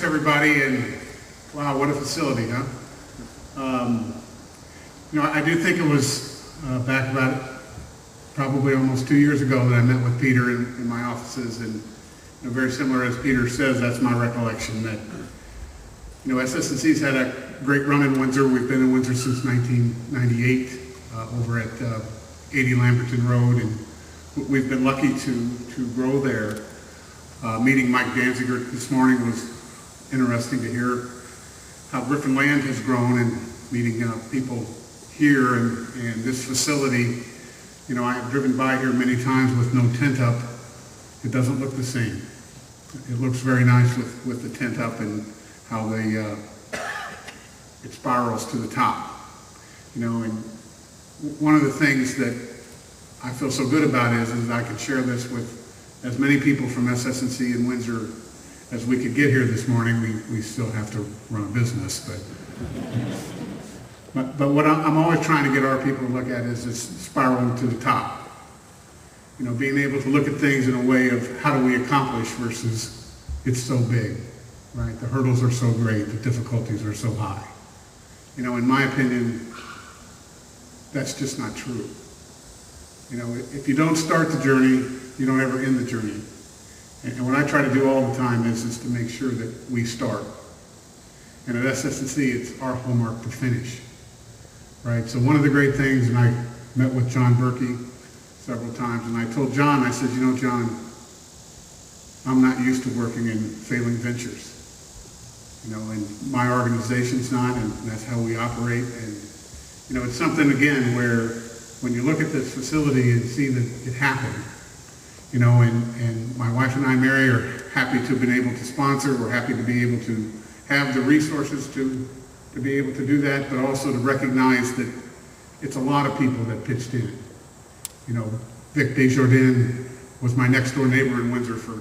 Thanks everybody, and wow, what a facility, huh? I do think it was back about probably almost 2 years ago that I met with Peter in my offices, and very similar as Peter says, that's my recollection that SSC's had a great run in Windsor. We've been in Windsor since 1998 over at 80 Lamberton Road, and we've been lucky to grow there. Meeting Mike Danziger this morning was interesting to hear how Griffin Land has grown, and meeting people here and this facility. I have driven by here many times with no tent up. It doesn't look the same. It looks very nice with the tent up and how it spirals to the top. And one of the things that I feel so good about is I can share this with as many people from SSC in Windsor as we could get here this morning. We still have to run a business, but what I'm always trying to get our people to look at is this spiraling to the top. Being able to look at things in a way of how do we accomplish versus it's so big, right? The hurdles are so great, the difficulties are so high. In my opinion, that's just not true. If you don't start the journey, you don't ever end the journey. And what I try to do all the time is to make sure that we start. And at SSC, it's our hallmark to finish, right? So one of the great things, and I met with John Berkey several times, and I told John, I said, John, I'm not used to working in failing ventures. And my organization's not, and that's how we operate. And, it's something, again, where when you look at this facility and see that it happened, and my wife and I, Mary, are happy to have been able to sponsor. We're happy to be able to have the resources to be able to do that, but also to recognize that it's a lot of people that pitched in. Vic Desjardins was my next door neighbor in Windsor for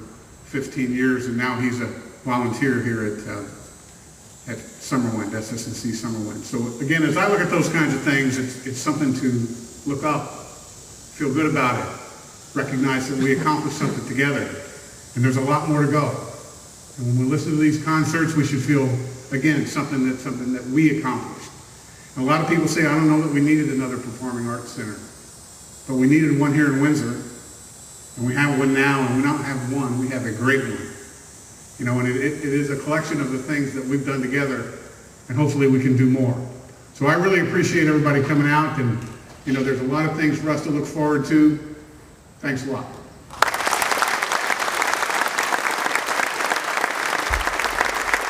15 years, and now he's a volunteer here at SummerWind, SSC SummerWind. So again, as I look at those kinds of things, it's something to look up, feel good about it, recognize that we accomplished something together, and there's a lot more to go. And when we listen to these concerts, we should feel, again, something that we accomplished. And a lot of people say, I don't know that we needed another performing arts center, but we needed one here in Windsor, and we have one now, and we don't have one, we have a great one. And it is a collection of the things that we've done together, and hopefully we can do more. So I really appreciate everybody coming out, and there's a lot of things for us to look forward to. Thanks a lot.